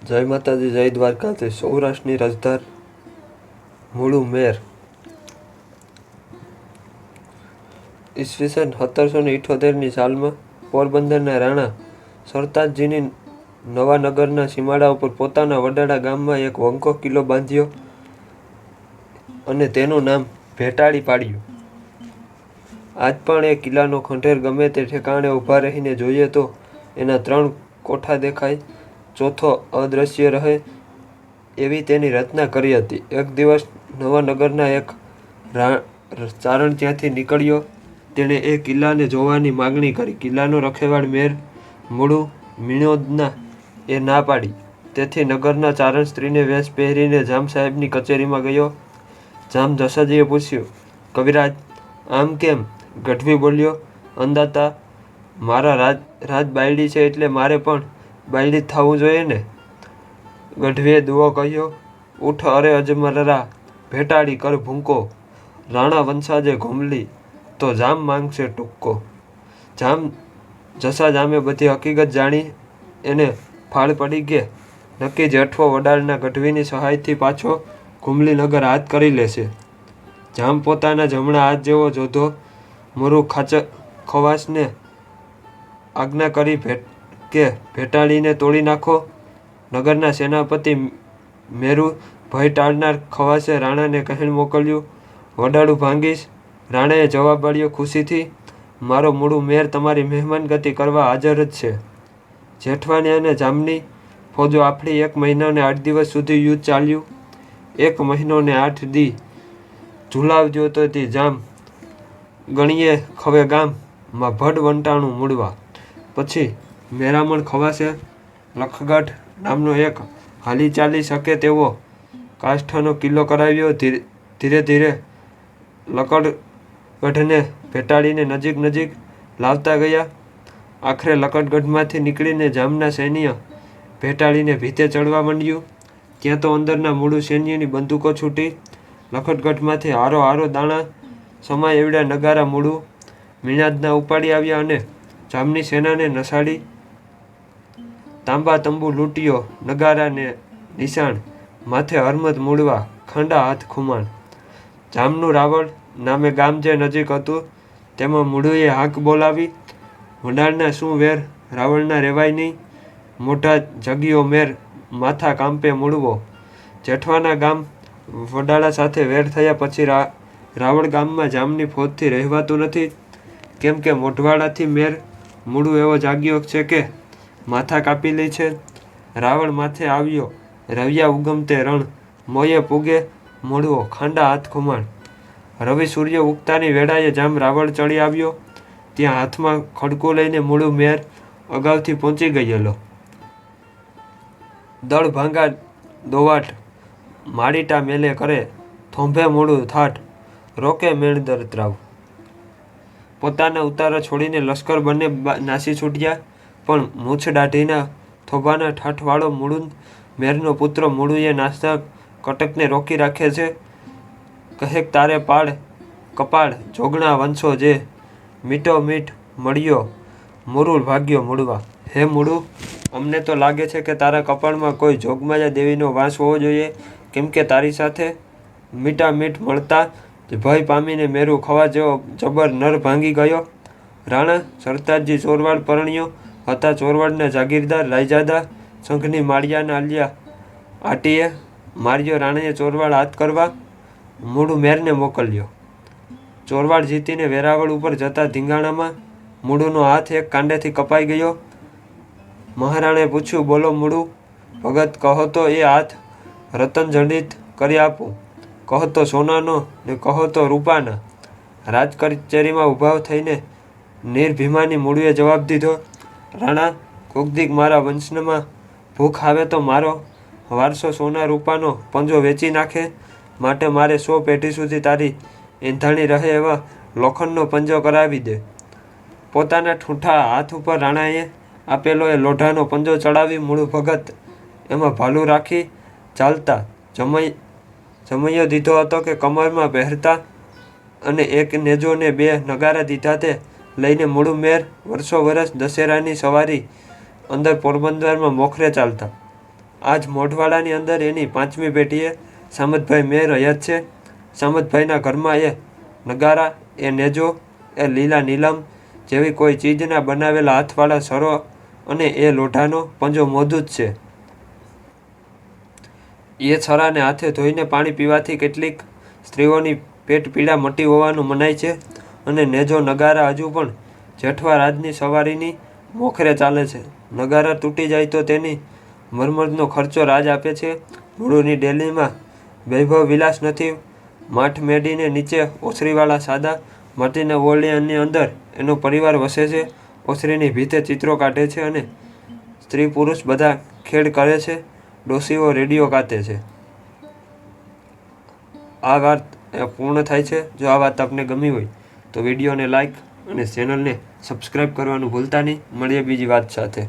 જય માતાજી, જય દ્વારકાધીશ। સૌરાષ્ટ્રની રાજધાર મૂળું મેર ઈસવીસન 1778ની સાલમાં પોરબંદરના રાણા સરતાજજીની નવાનગરના સીમાડા ઉપર પોતાના વડાળા ગામમાં એક વંકો કિલ્લો બાંધ્યો અને તેનું નામ ભેટાળી પાડ્યું। આજ પણ એ કિલ્લાનો ખંડેર ગમે તે ઠેકાણે ઊભા રહીને જોઈએ તો એના 3 કોઠા દેખાય, ચોથો અદ્રશ્ય રહે એવી તેની રચના કરી હતી। એક દિવસ નવાનગરના એક ચારણ ત્યાંથી નીકળ્યો। તેણે એ કિલ્લાને જોવાની માગણી કરી। કિલ્લાનો રખેવાળ મેર મૂળું મિણોદના એ ના પાડી। તેથી નગરના ચારણ સ્ત્રીને વેશ પહેરીને જામ સાહેબની કચેરીમાં ગયો। જામ જસાજીએ પૂછ્યું, કવિરાજ આમ કેમ? ગઢવી બોલ્યો, અંદાતા મારા રાજ બાયડી છે એટલે મારે પણ બાયડી જ થવું જોઈએ ને? ગઢવીએ દુઓ કહ્યો, ઉઠ અરે અજમરા ભેટાળી કર ભૂંકો, રાણા વંશાજે ઘુમલી તો જામ માંગશે ટૂક્કો। જામ જામે બધી હકીકત જાણી એને ફાળ પડી કે નક્કી જેઠવો વડાળના ગઢવીની સહાયથી પાછો ઘુમલી નગર હાથ કરી લેશે। જામ પોતાના જમણા હાથ જેવો જોધો મુરુ ખવાસને આજ્ઞા કરી કે ભેટાળીને તોડી નાખો। નગરના સેનાપતિ મેરુ ભય ટાળનાર ખવાસે રાણાને કહેણ મોકલ્યું, વડાળું ભાંગીશ। રાણાએ જવાબ આપ્યો ખુશીથી, મારો મૂળું મેર તમારી મહેમાનગતિ કરવા હાજર જ છે। જેઠવાની અને જામની ફોજો આફળી 1 મહિનો ને 8 દિવસ સુધી યુદ્ધ ચાલ્યું। 1 મહિનો ને 8 દી ઝુલાવજો તો તી જામ ગણીએ ખવે ગામમાં ભડ વંટાણું મૂળવા। પછી મેરામણ ખવાસે લખગઢ નામનો એક હાલી ચાલી શકે તેવો કાષ્ઠનો કિલ્લો કરાવ્યો। ધીરે ધીરે લકડગઢને ભેટાળીને નજીક લાવતા ગયા। આખરે લકડગઢમાંથી નીકળીને જામના સૈન્ય ભેટાળીને ભીતે ચડવા માંડ્યું। ત્યાં તો અંદરના મૂળું સૈન્યની બંદૂકો છૂટી। લખડગઢમાંથી હારો દાણા સમાય એવડા નગારા મૂળું મીણાદના ઉપાડી આવ્યા અને જામની સેનાને નસાડી તાંબા તંબુ લૂંટ્યો। નગારાને નિશાણ માથે હરમત મૂળવા ખાંડા હાથ ખુમાણ। જામનું રાવળ નામે ગામ જે નજીક હતું તેમાં મૂળુએ હાંક બોલાવી, વડાળના શું વેર રાવળના રેવાય નહીં, મોઢા જગીયો મેર માથા કાંપે મૂળવો। જેઠવાના ગામ વડાળા સાથે વેર થયા પછી રાવળ ગામમાં જામની ફોજથી રહેવાતું નથી, કેમ કે મોઢવાડાથી મેર મૂળું એવો જાગ્યો છે કે માથા કાપી લે છે। રાવળ માથે આવ્યો રવિયા ઉગમતે રણ, મોયે પૂગે મૂળવો ખાંડા હાથ ખુમાણ। રવિ સૂર્ય ઉગતાની વેળાએ જામ રાવળ ચડી આવ્યો। ત્યાં હાથમાં ખડકું લઈને મૂળું મેર અગાઉથી પહોંચી ગયેલો। દળ ભાંગા દોવાટ માળીટા મેલે કરે, થોંભે મૂળું થાટ રોકે મેણદર ત્રાવ। પોતાના ઉતારા છોડીને લશ્કર બંને નાસી છૂટ્યા, પણ મૂછ દાઢીના થોભાના ઠાઠવાળો મૂળું મેરનો પુત્ર મૂળુએ નાસતા કટકને રોકી રાખે છે। કહે તારે પાળ કપાળ જોગણા વંશો જે મીટો મીઠ મળ્યો મુરુલ ભાગ્યો મૂળવા। હે મૂળું, અમને તો લાગે છે કે તારા કપાળમાં કોઈ જોગમાયા દેવીનો વાસ હોવો જોઈએ, કેમ કે તારી સાથે મીઠા મીઠ મળતા જ ભય પામીને મેરુ ખવા જેવો જબર નર ભાંગી ગયો। રાણા સરતાજજી ચોરવાડ પરણ્યો હતા। ચોરવાડના જાગીરદાર રાયજાદા સંઘની માળિયાના આલિયા આટીએ માર્યો। રાણાએ ચોરવાડ હાથ કરવા મૂળું મેરને મોકલ્યો। ચોરવાડ જીતીને વેરાવળ ઉપર જતા ધીંગાણામાં મૂળુનો હાથ એક કાંડેથી કપાઈ ગયો। મહારાણાએ પૂછ્યું, બોલો મૂળું ભગત, કહો તો એ હાથ રતન જડિત કરી આપું, કહો તો સોનાનો ને કહો તો રૂપાના। રાજ કચેરીમાં ઊભા થઈને નિર્ભિમાની મૂળુએ જવાબ દીધો, રાણા કોકદીક મારા વંશમાં ભૂખ આવે તો મારો વારસો સોના રૂપાનો પંજો વેચી નાખે, માટે મારે 100 પેઢી સુધી તારી એંધાણી રહે એવા લોખંડનો પંજો કરાવી દે। પોતાના ઠૂંઠા હાથ ઉપર રાણાએ આપેલો એ લોઢાનો પંજો ચડાવી મૂળું ભગત એમાં ભાલું રાખી ચાલતા જમૈયો દીધો હતો કે કમરમાં પહેરતા, અને એક નેજો ને 2 નગારા દીધા તે લઈને મૂળું મેર વર્ષો વર્ષ દશેરાની સવારી અંદર પોરબંદરમાં મોખરે ચાલતા। આજ મોઢવાડાની અંદર એની 5મી પેઢીએ સામતભાઈ મેં રહ્યા છે. સામતભાઈના ઘરમાં એ નગારા, એ નેજો, એ લીલા નીલમ જેવી કોઈ ચીજના બનાવેલા હાથવાળા સરો અને એ લોઢાનો પંજો મોજૂદ છે. એ છરાને હાથે ધોઈને પાણી પીવાથી કેટલીક સ્ત્રીઓની પેટ પીડા મટી હોવાનું મનાય છે. અને નેજો નગારા હજુ પણ જેઠવા રાજની સવારીની મોખરે ચાલે છે. નગારા તૂટી જાય તો તેની મરમતનો ખર્ચો રાજ આપે છે. મૂળુની ડેલીમાં વૈભવ વિલાસ નથી. માઠ મેડીને નીચે ઓસરીવાળા સાદા માટીના ઓરડિયાની અંદર એનો પરિવાર વસે છે. ઓસરીની ભીતે ચિત્રો કાઢે છે અને સ્ત્રી પુરુષ બધા ખેડ કરે છે. ડોશીઓ રેડિયો કાતે છે. આ વાત પૂર્ણ થાય છે. જો આ વાત આપને ગમી હોય તો વિડીયોને લાઈક અને ચેનલને સબસ્ક્રાઈબ કરવાનું ભૂલતા નહીં. મળીએ બીજી વાત સાથે.